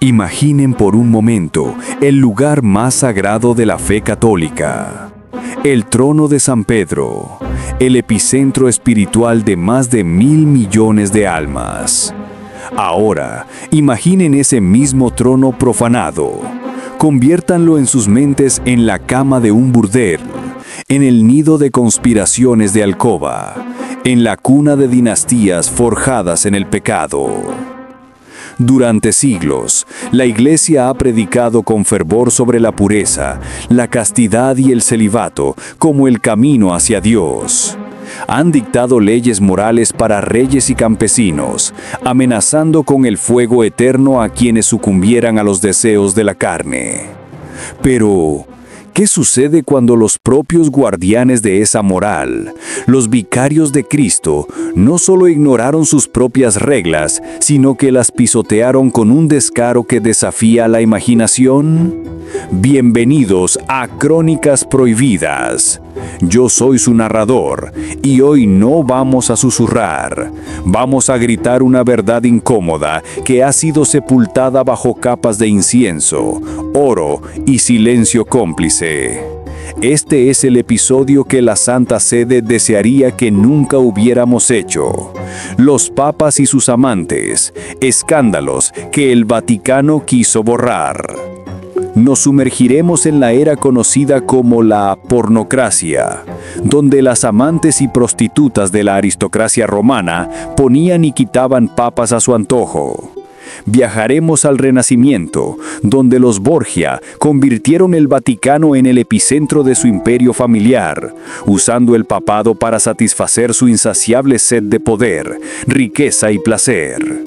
Imaginen por un momento el lugar más sagrado de la fe católica, el trono de San Pedro, el epicentro espiritual de más de 1.000 millones de almas. Ahora, imaginen ese mismo trono profanado. Conviértanlo en sus mentes en la cama de un burdel, en el nido de conspiraciones de alcoba, en la cuna de dinastías forjadas en el pecado. Durante siglos, la Iglesia ha predicado con fervor sobre la pureza, la castidad y el celibato como el camino hacia Dios. Han dictado leyes morales para reyes y campesinos, amenazando con el fuego eterno a quienes sucumbieran a los deseos de la carne. Pero, ¿qué sucede cuando los propios guardianes de esa moral, los vicarios de Cristo, no solo ignoraron sus propias reglas, sino que las pisotearon con un descaro que desafía la imaginación? Bienvenidos a Crónicas Prohibidas. Yo soy su narrador, y hoy no vamos a susurrar. Vamos a gritar una verdad incómoda que ha sido sepultada bajo capas de incienso, oro y silencio cómplice. Este es el episodio que la Santa Sede desearía que nunca hubiéramos hecho. Los papas y sus amantes, escándalos que el Vaticano quiso borrar. Nos sumergiremos en la era conocida como la pornocracia, donde las amantes y prostitutas de la aristocracia romana ponían y quitaban papas a su antojo. Viajaremos al Renacimiento, donde los Borgia convirtieron el Vaticano en el epicentro de su imperio familiar, usando el papado para satisfacer su insaciable sed de poder, riqueza y placer.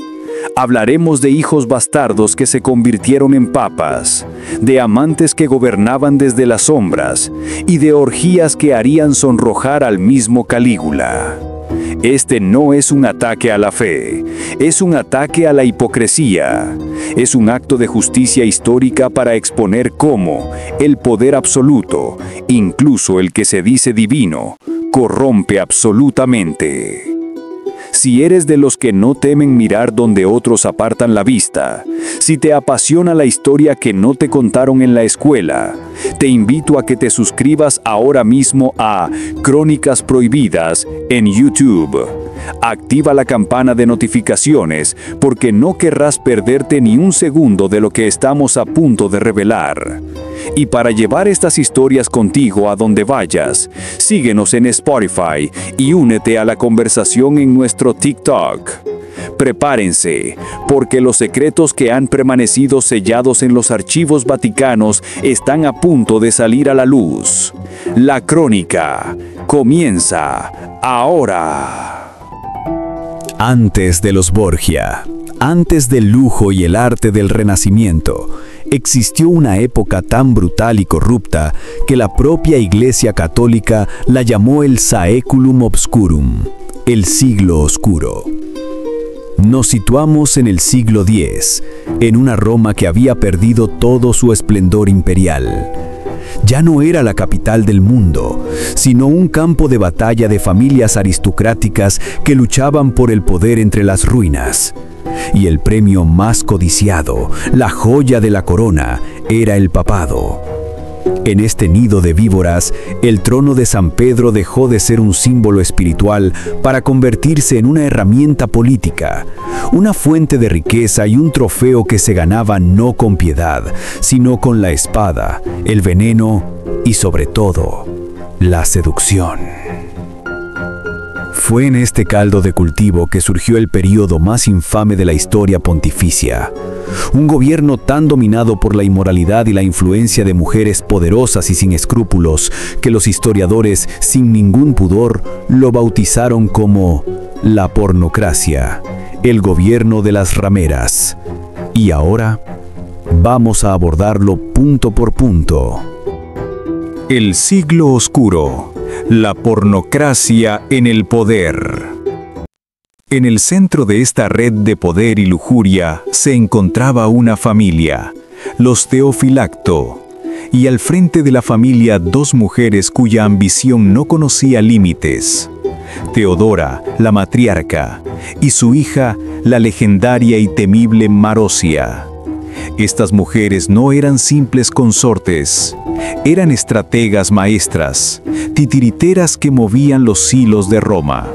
Hablaremos de hijos bastardos que se convirtieron en papas, de amantes que gobernaban desde las sombras y de orgías que harían sonrojar al mismo Calígula. Este no es un ataque a la fe, es un ataque a la hipocresía. Es un acto de justicia histórica para exponer cómo el poder absoluto, incluso el que se dice divino, corrompe absolutamente. Si eres de los que no temen mirar donde otros apartan la vista, si te apasiona la historia que no te contaron en la escuela, te invito a que te suscribas ahora mismo a Crónicas Prohibidas en YouTube. Activa la campana de notificaciones porque no querrás perderte ni un segundo de lo que estamos a punto de revelar. Y para llevar estas historias contigo a donde vayas, síguenos en Spotify y únete a la conversación en nuestro TikTok. Prepárense, porque los secretos que han permanecido sellados en los archivos vaticanos están a punto de salir a la luz. La crónica comienza ahora. Antes de los Borgia, antes del lujo y el arte del Renacimiento, existió una época tan brutal y corrupta que la propia Iglesia Católica la llamó el Saeculum Obscurum, el siglo oscuro. Nos situamos en el siglo X, en una Roma que había perdido todo su esplendor imperial. Ya no era la capital del mundo, sino un campo de batalla de familias aristocráticas que luchaban por el poder entre las ruinas. Y el premio más codiciado, la joya de la corona, era el papado. En este nido de víboras, el trono de San Pedro dejó de ser un símbolo espiritual para convertirse en una herramienta política, una fuente de riqueza y un trofeo que se ganaba no con piedad, sino con la espada, el veneno y, sobre todo, la seducción. Fue en este caldo de cultivo que surgió el período más infame de la historia pontificia. Un gobierno tan dominado por la inmoralidad y la influencia de mujeres poderosas y sin escrúpulos que los historiadores, sin ningún pudor, lo bautizaron como la pornocracia, el gobierno de las rameras. Y ahora vamos a abordarlo punto por punto. El siglo oscuro. La pornocracia en el poder. En el centro de esta red de poder y lujuria se encontraba una familia, los Teofilacto, y al frente de la familia dos mujeres cuya ambición no conocía límites: Teodora, la matriarca, y su hija, la legendaria y temible Marosia. Estas mujeres no eran simples consortes, eran estrategas maestras, titiriteras que movían los hilos de Roma.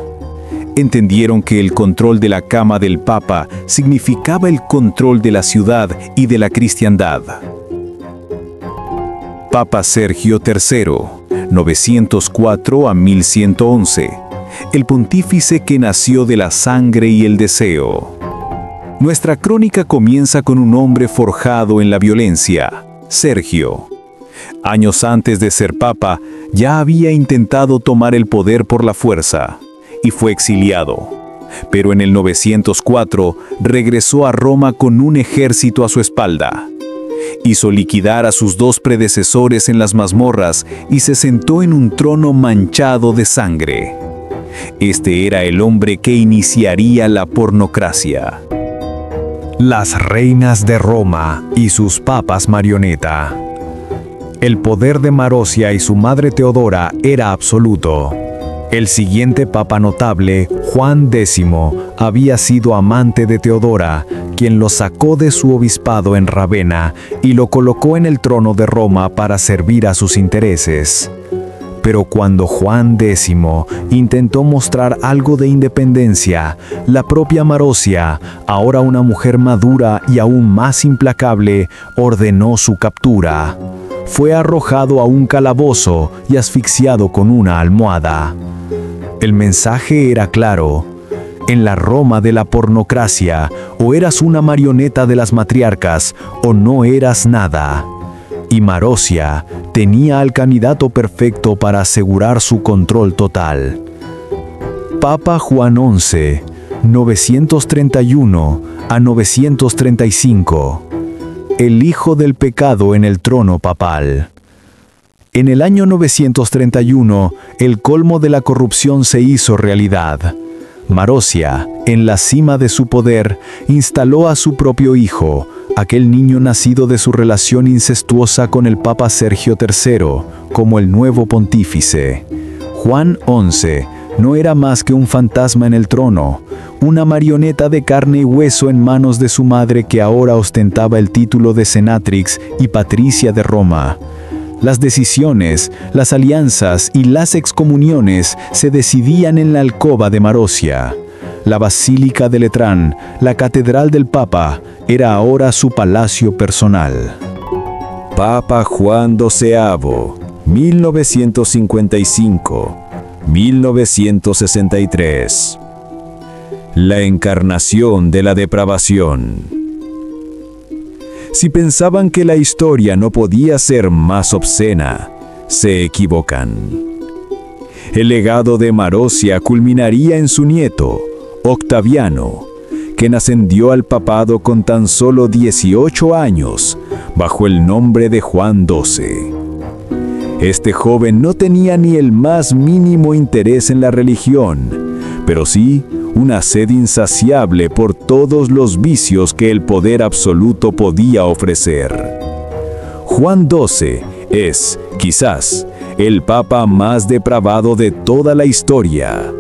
Entendieron que el control de la cama del Papa significaba el control de la ciudad y de la cristiandad. Papa Sergio III, 904 a 1111, el pontífice que nació de la sangre y el deseo. Nuestra crónica comienza con un hombre forjado en la violencia, Sergio. Años antes de ser papa, ya había intentado tomar el poder por la fuerza y fue exiliado. Pero en el 904 regresó a Roma con un ejército a su espalda. Hizo liquidar a sus dos predecesores en las mazmorras y se sentó en un trono manchado de sangre. Este era el hombre que iniciaría la pornocracia. Las reinas de Roma y sus papas marioneta. El poder de Marosia y su madre Teodora era absoluto. El siguiente papa notable, Juan X, había sido amante de Teodora, quien lo sacó de su obispado en Ravenna y lo colocó en el trono de Roma para servir a sus intereses. Pero cuando Juan X intentó mostrar algo de independencia, la propia Marosia, ahora una mujer madura y aún más implacable, ordenó su captura. Fue arrojado a un calabozo y asfixiado con una almohada. El mensaje era claro. En la Roma de la pornocracia, o eras una marioneta de las matriarcas, o no eras nada. Y Marosia tenía al candidato perfecto para asegurar su control total. Papa Juan XI, 931 a 935. El hijo del pecado en el trono papal. En el año 931, el colmo de la corrupción se hizo realidad. Marosia, en la cima de su poder, instaló a su propio hijo, aquel niño nacido de su relación incestuosa con el Papa Sergio III, como el nuevo pontífice. Juan XI no era más que un fantasma en el trono, una marioneta de carne y hueso en manos de su madre que ahora ostentaba el título de Senatrix y Patricia de Roma. Las decisiones, las alianzas y las excomuniones se decidían en la alcoba de Marosia. La Basílica de Letrán, la catedral del Papa, era ahora su palacio personal. Papa Juan XII, 1955-1963. La encarnación de la depravación. Si pensaban que la historia no podía ser más obscena, se equivocan. El legado de Marosia culminaría en su nieto, Octaviano, quien ascendió al papado con tan solo 18 años, bajo el nombre de Juan XII. Este joven no tenía ni el más mínimo interés en la religión, pero sí una sed insaciable por todos los vicios que el poder absoluto podía ofrecer. Juan XII es, quizás, el papa más depravado de toda la historia.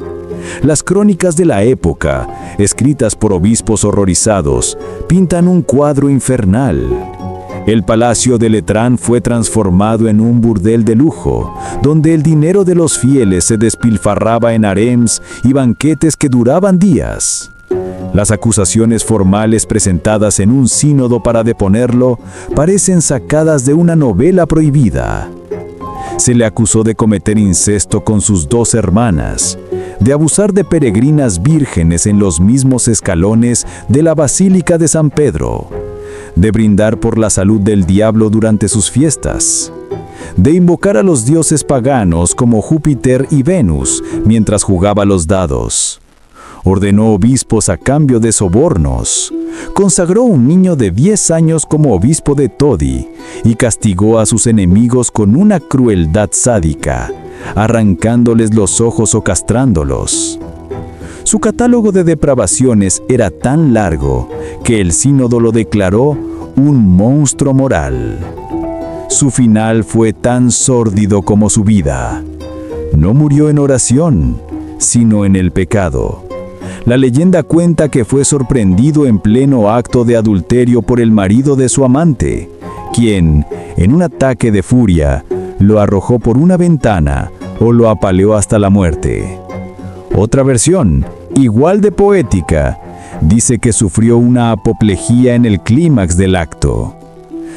Las crónicas de la época, escritas por obispos horrorizados, pintan un cuadro infernal. El palacio de Letrán fue transformado en un burdel de lujo, donde el dinero de los fieles se despilfarraba en harems y banquetes que duraban días. Las acusaciones formales presentadas en un sínodo para deponerlo parecen sacadas de una novela prohibida. Se le acusó de cometer incesto con sus 2 hermanas, de abusar de peregrinas vírgenes en los mismos escalones de la Basílica de San Pedro, de brindar por la salud del diablo durante sus fiestas, de invocar a los dioses paganos como Júpiter y Venus mientras jugaba los dados. Ordenó obispos a cambio de sobornos, consagró un niño de 10 años como obispo de Todi y castigó a sus enemigos con una crueldad sádica, arrancándoles los ojos o castrándolos. Su catálogo de depravaciones era tan largo que el sínodo lo declaró un monstruo moral. Su final fue tan sórdido como su vida. No murió en oración, sino en el pecado. La leyenda cuenta que fue sorprendido en pleno acto de adulterio por el marido de su amante, quien, en un ataque de furia, lo arrojó por una ventana o lo apaleó hasta la muerte. Otra versión, igual de poética, dice que sufrió una apoplejía en el clímax del acto.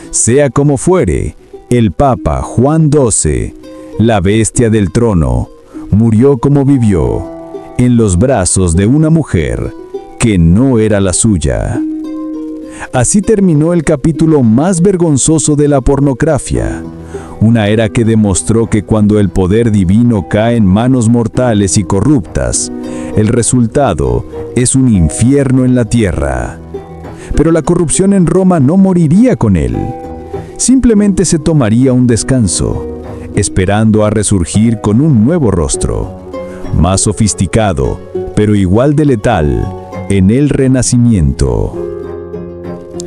Sea como fuere, el Papa Juan XII, la bestia del trono, murió como vivió, en los brazos de una mujer que no era la suya. Así terminó el capítulo más vergonzoso de la pornografía, una era que demostró que cuando el poder divino cae en manos mortales y corruptas, el resultado es un infierno en la tierra. Pero la corrupción en Roma no moriría con él. Simplemente se tomaría un descanso, esperando a resurgir con un nuevo rostro, más sofisticado, pero igual de letal, en el Renacimiento.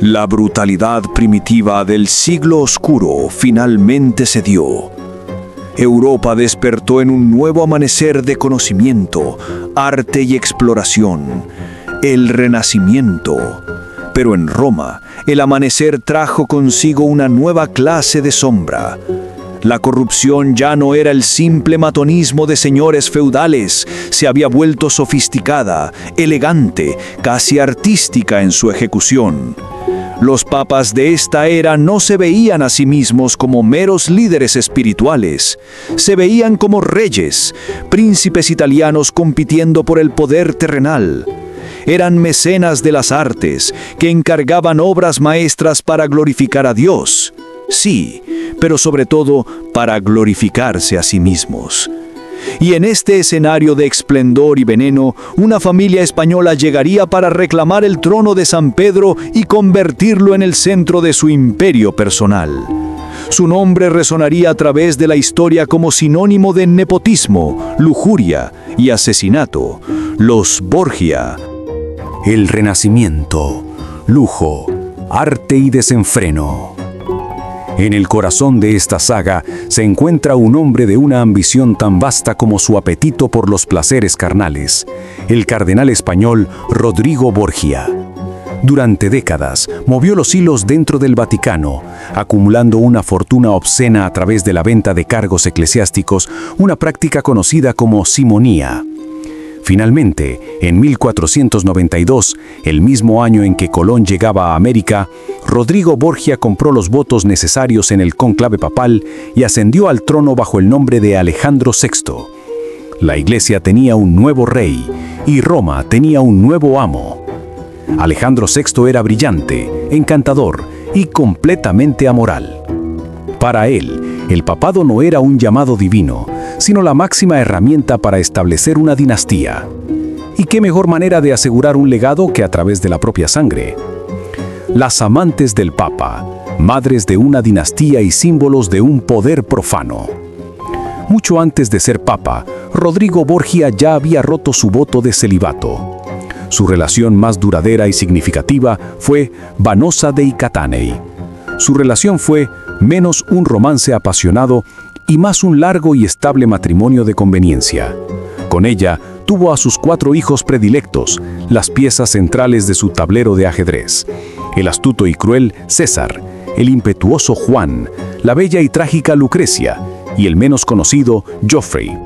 La brutalidad primitiva del siglo oscuro finalmente se dio. Europa despertó en un nuevo amanecer de conocimiento, arte y exploración, el Renacimiento. Pero en Roma, el amanecer trajo consigo una nueva clase de sombra. La corrupción ya no era el simple matonismo de señores feudales, se había vuelto sofisticada, elegante, casi artística en su ejecución. Los papas de esta era no se veían a sí mismos como meros líderes espirituales, se veían como reyes, príncipes italianos compitiendo por el poder terrenal. Eran mecenas de las artes, que encargaban obras maestras para glorificar a Dios. Sí, pero sobre todo para glorificarse a sí mismos. Y en este escenario de esplendor y veneno, una familia española llegaría para reclamar el trono de San Pedro y convertirlo en el centro de su imperio personal. Su nombre resonaría a través de la historia como sinónimo de nepotismo, lujuria y asesinato: los Borgia. El Renacimiento, lujo, arte y desenfreno. En el corazón de esta saga se encuentra un hombre de una ambición tan vasta como su apetito por los placeres carnales, el cardenal español Rodrigo Borgia. Durante décadas movió los hilos dentro del Vaticano, acumulando una fortuna obscena a través de la venta de cargos eclesiásticos, una práctica conocida como simonía. Finalmente, en 1492, el mismo año en que Colón llegaba a América, Rodrigo Borgia compró los votos necesarios en el cónclave papal y ascendió al trono bajo el nombre de Alejandro VI. La Iglesia tenía un nuevo rey y Roma tenía un nuevo amo. Alejandro VI era brillante, encantador y completamente amoral. Para él, el papado no era un llamado divino, sino la máxima herramienta para establecer una dinastía. ¿Y qué mejor manera de asegurar un legado que a través de la propia sangre? Las amantes del Papa, madres de una dinastía y símbolos de un poder profano. Mucho antes de ser Papa, Rodrigo Borgia ya había roto su voto de celibato. Su relación más duradera y significativa fue Vanosa dei Catanei. Su relación fue menos un romance apasionado y más un largo y estable matrimonio de conveniencia. Con ella tuvo a sus 4 hijos predilectos, las piezas centrales de su tablero de ajedrez: el astuto y cruel César, el impetuoso Juan, la bella y trágica Lucrecia y el menos conocido Geoffrey.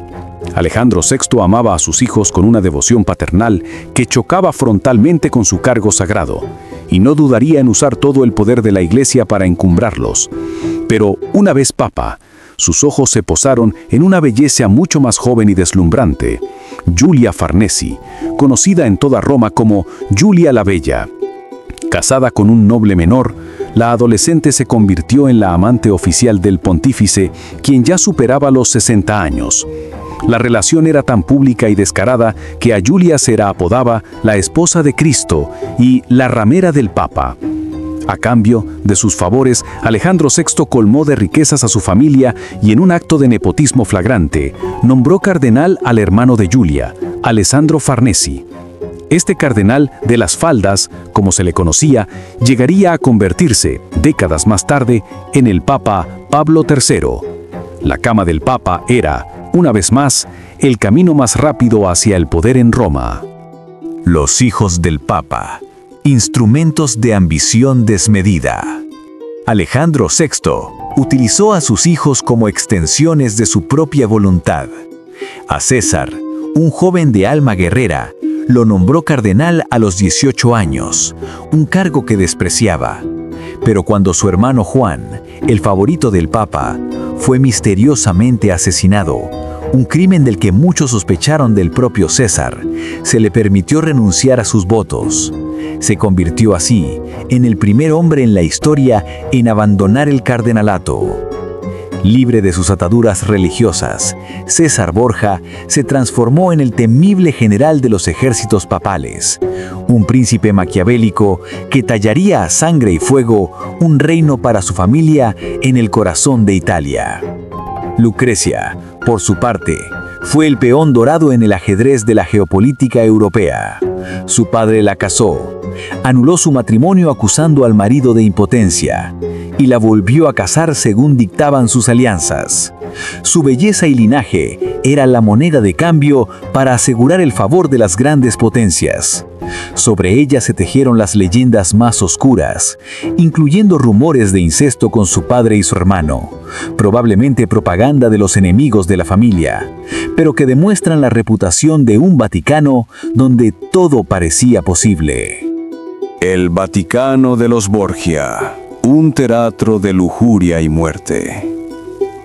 Alejandro VI amaba a sus hijos con una devoción paternal que chocaba frontalmente con su cargo sagrado, y no dudaría en usar todo el poder de la Iglesia para encumbrarlos. Pero una vez Papa, sus ojos se posaron en una belleza mucho más joven y deslumbrante, Giulia Farnesi, conocida en toda Roma como Giulia la Bella. Casada con un noble menor, la adolescente se convirtió en la amante oficial del pontífice, quien ya superaba los 60 años. La relación era tan pública y descarada que a Giulia se la apodaba la esposa de Cristo y la ramera del Papa. A cambio de sus favores, Alejandro VI colmó de riquezas a su familia y en un acto de nepotismo flagrante, nombró cardenal al hermano de Giulia, Alessandro Farnesi. Este cardenal de las faldas, como se le conocía, llegaría a convertirse, décadas más tarde, en el Papa Pablo III. La cama del Papa era, una vez más, el camino más rápido hacia el poder en Roma. Los hijos del Papa, instrumentos de ambición desmedida. Alejandro VI utilizó a sus hijos como extensiones de su propia voluntad. A César, un joven de alma guerrera, lo nombró cardenal a los 18 años, un cargo que despreciaba. Pero cuando su hermano Juan, el favorito del Papa, fue misteriosamente asesinado, un crimen del que muchos sospecharon del propio César, se le permitió renunciar a sus votos. Se convirtió así en el primer hombre en la historia en abandonar el cardenalato. Libre de sus ataduras religiosas, César Borja se transformó en el temible general de los ejércitos papales, un príncipe maquiavélico que tallaría a sangre y fuego un reino para su familia en el corazón de Italia. Lucrecia, por su parte, fue el peón dorado en el ajedrez de la geopolítica europea. Su padre la casó, anuló su matrimonio acusando al marido de impotencia y la volvió a casar según dictaban sus alianzas. Su belleza y linaje era la moneda de cambio para asegurar el favor de las grandes potencias. Sobre ella se tejieron las leyendas más oscuras, incluyendo rumores de incesto con su padre y su hermano, probablemente propaganda de los enemigos de la familia, pero que demuestran la reputación de un Vaticano donde todo parecía posible. El Vaticano de los Borgia, un teatro de lujuria y muerte.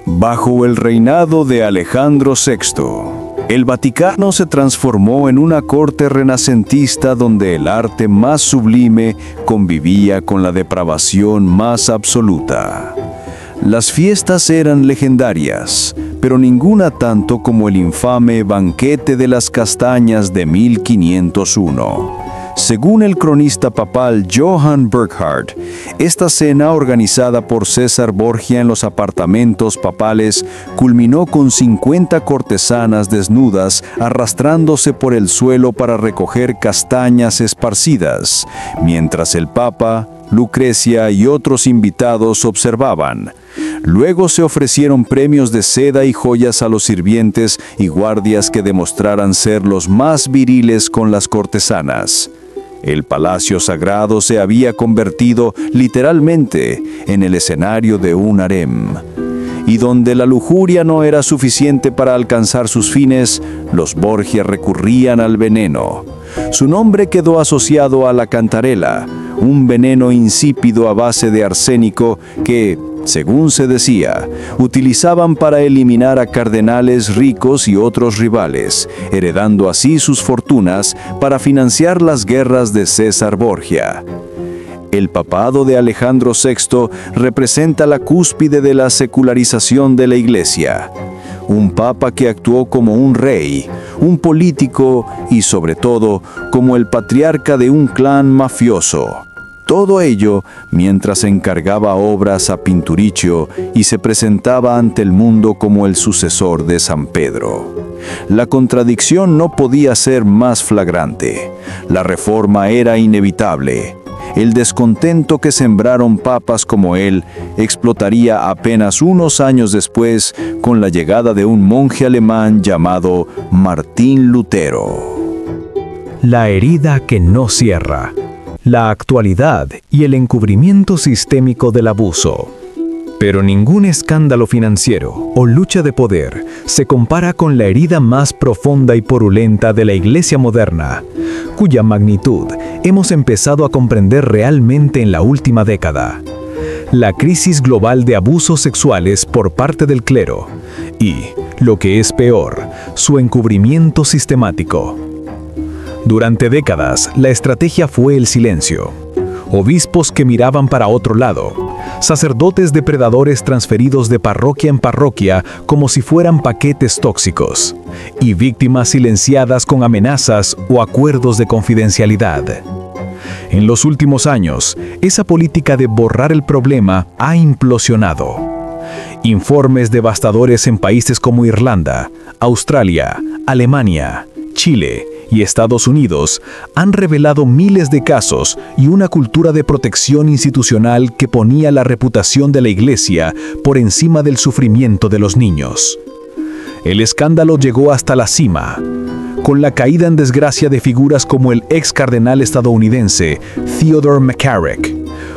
Bajo el reinado de Alejandro VI, el Vaticano se transformó en una corte renacentista donde el arte más sublime convivía con la depravación más absoluta. Las fiestas eran legendarias, pero ninguna tanto como el infame Banquete de las Castañas de 1501. Según el cronista papal Johann Burckhardt, esta cena organizada por César Borgia en los apartamentos papales culminó con 50 cortesanas desnudas arrastrándose por el suelo para recoger castañas esparcidas, mientras el Papa, Lucrecia y otros invitados observaban. Luego se ofrecieron premios de seda y joyas a los sirvientes y guardias que demostraran ser los más viriles con las cortesanas. El palacio sagrado se había convertido literalmente en el escenario de un harem. Y donde la lujuria no era suficiente para alcanzar sus fines, los Borgia recurrían al veneno. Su nombre quedó asociado a la cantarela, un veneno insípido a base de arsénico que, según se decía, utilizaban para eliminar a cardenales ricos y otros rivales, heredando así sus fortunas para financiar las guerras de César Borgia. El papado de Alejandro VI representa la cúspide de la secularización de la Iglesia. Un papa que actuó como un rey, un político y, sobre todo, como el patriarca de un clan mafioso. Todo ello mientras encargaba obras a Pinturicchio y se presentaba ante el mundo como el sucesor de San Pedro. La contradicción no podía ser más flagrante. La reforma era inevitable. El descontento que sembraron papas como él explotaría apenas unos años después con la llegada de un monje alemán llamado Martín Lutero. La herida que no cierra. La actualidad y el encubrimiento sistémico del abuso. Pero ningún escándalo financiero o lucha de poder se compara con la herida más profunda y purulenta de la Iglesia moderna, cuya magnitud hemos empezado a comprender realmente en la última década. La crisis global de abusos sexuales por parte del clero y, lo que es peor, su encubrimiento sistemático. Durante décadas, la estrategia fue el silencio. Obispos que miraban para otro lado, sacerdotes depredadores transferidos de parroquia en parroquia como si fueran paquetes tóxicos, y víctimas silenciadas con amenazas o acuerdos de confidencialidad. En los últimos años, esa política de borrar el problema ha implosionado. Informes devastadores en países como Irlanda, Australia, Alemania, Chile y Estados Unidos han revelado miles de casos y una cultura de protección institucional que ponía la reputación de la Iglesia por encima del sufrimiento de los niños. El escándalo llegó hasta la cima, con la caída en desgracia de figuras como el ex cardenal estadounidense Theodore McCarrick,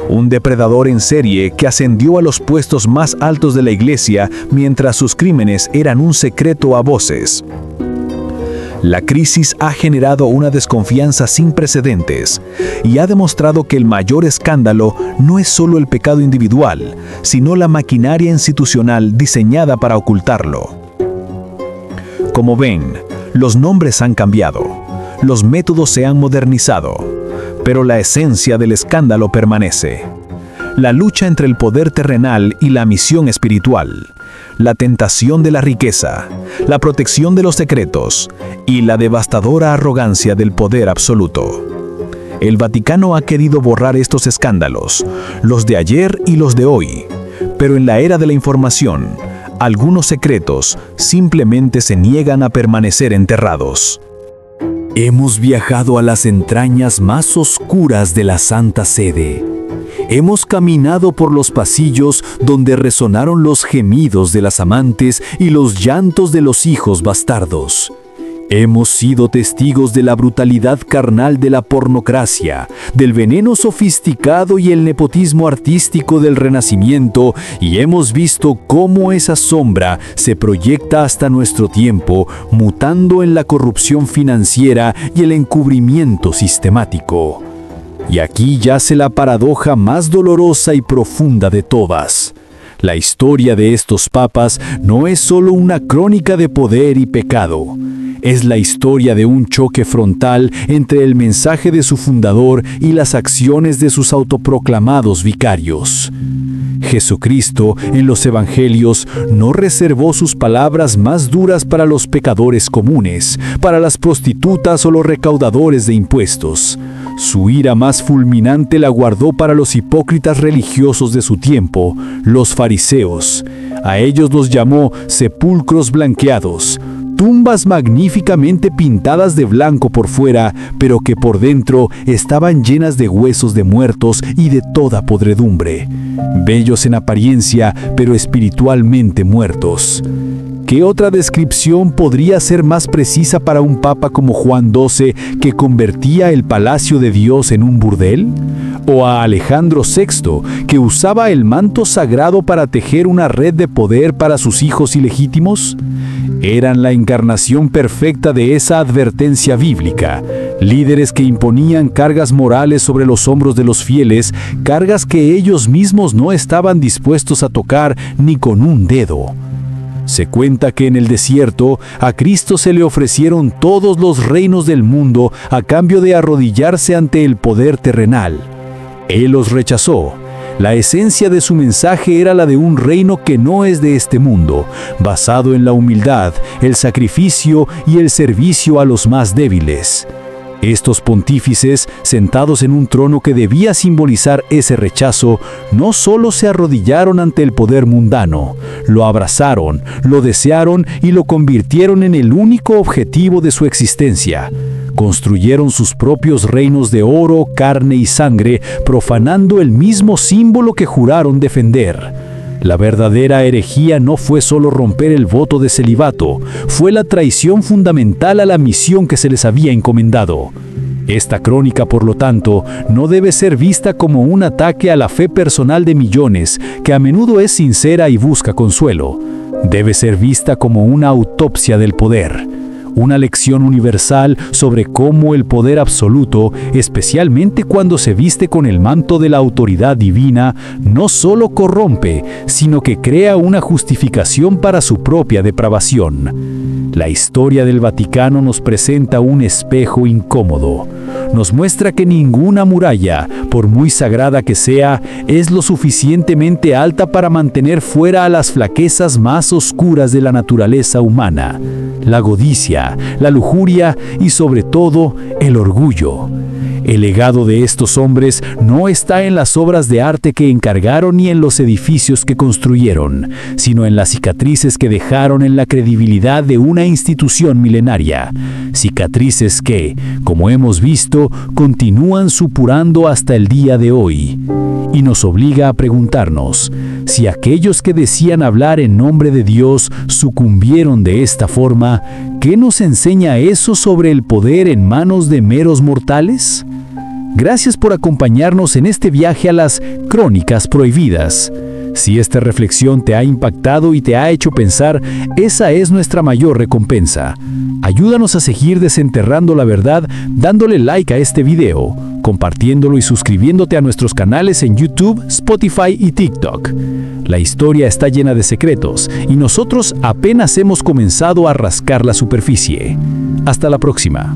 un depredador en serie que ascendió a los puestos más altos de la Iglesia mientras sus crímenes eran un secreto a voces. La crisis ha generado una desconfianza sin precedentes y ha demostrado que el mayor escándalo no es solo el pecado individual, sino la maquinaria institucional diseñada para ocultarlo. Como ven, los nombres han cambiado, los métodos se han modernizado, pero la esencia del escándalo permanece. La lucha entre el poder terrenal y la misión espiritual, la tentación de la riqueza, la protección de los secretos y la devastadora arrogancia del poder absoluto. El Vaticano ha querido borrar estos escándalos, los de ayer y los de hoy, pero en la era de la información, algunos secretos simplemente se niegan a permanecer enterrados. Hemos viajado a las entrañas más oscuras de la Santa Sede. Hemos caminado por los pasillos donde resonaron los gemidos de las amantes y los llantos de los hijos bastardos. Hemos sido testigos de la brutalidad carnal de la pornocracia, del veneno sofisticado y el nepotismo artístico del Renacimiento, y hemos visto cómo esa sombra se proyecta hasta nuestro tiempo, mutando en la corrupción financiera y el encubrimiento sistemático. Y aquí yace la paradoja más dolorosa y profunda de todas. La historia de estos papas no es solo una crónica de poder y pecado. Es la historia de un choque frontal entre el mensaje de su fundador y las acciones de sus autoproclamados vicarios. Jesucristo, en los evangelios, no reservó sus palabras más duras para los pecadores comunes, para las prostitutas o los recaudadores de impuestos. Su ira más fulminante la guardó para los hipócritas religiosos de su tiempo, los fariseos. A ellos los llamó sepulcros blanqueados, tumbas magníficamente pintadas de blanco por fuera, pero que por dentro estaban llenas de huesos de muertos y de toda podredumbre. Bellos en apariencia, pero espiritualmente muertos. ¿Qué otra descripción podría ser más precisa para un papa como Juan XII, que convertía el palacio de Dios en un burdel? ¿O a Alejandro VI, que usaba el manto sagrado para tejer una red de poder para sus hijos ilegítimos? Eran la encarnación perfecta de esa advertencia bíblica, líderes que imponían cargas morales sobre los hombros de los fieles, cargas que ellos mismos no estaban dispuestos a tocar ni con un dedo. Se cuenta que en el desierto a Cristo se le ofrecieron todos los reinos del mundo a cambio de arrodillarse ante el poder terrenal. Él los rechazó. La esencia de su mensaje era la de un reino que no es de este mundo, basado en la humildad, el sacrificio y el servicio a los más débiles. Estos pontífices, sentados en un trono que debía simbolizar ese rechazo, no solo se arrodillaron ante el poder mundano, lo abrazaron, lo desearon y lo convirtieron en el único objetivo de su existencia. Construyeron sus propios reinos de oro, carne y sangre, profanando el mismo símbolo que juraron defender. La verdadera herejía no fue solo romper el voto de celibato, fue la traición fundamental a la misión que se les había encomendado. Esta crónica, por lo tanto, no debe ser vista como un ataque a la fe personal de millones, que a menudo es sincera y busca consuelo. Debe ser vista como una autopsia del poder. Una lección universal sobre cómo el poder absoluto, especialmente cuando se viste con el manto de la autoridad divina, no solo corrompe, sino que crea una justificación para su propia depravación. La historia del Vaticano nos presenta un espejo incómodo. Nos muestra que ninguna muralla, por muy sagrada que sea, es lo suficientemente alta para mantener fuera a las flaquezas más oscuras de la naturaleza humana: la codicia, la lujuria y sobre todo el orgullo. El legado de estos hombres no está en las obras de arte que encargaron ni en los edificios que construyeron, sino en las cicatrices que dejaron en la credibilidad de una institución milenaria. Cicatrices que, como hemos visto, continúan supurando hasta el día de hoy. Y nos obliga a preguntarnos, si aquellos que decían hablar en nombre de Dios sucumbieron de esta forma, ¿qué nos enseña eso sobre el poder en manos de meros mortales? Gracias por acompañarnos en este viaje a las Crónicas Prohibidas. Si esta reflexión te ha impactado y te ha hecho pensar, esa es nuestra mayor recompensa. Ayúdanos a seguir desenterrando la verdad dándole like a este video, compartiéndolo y suscribiéndote a nuestros canales en YouTube, Spotify y TikTok. La historia está llena de secretos y nosotros apenas hemos comenzado a rascar la superficie. Hasta la próxima.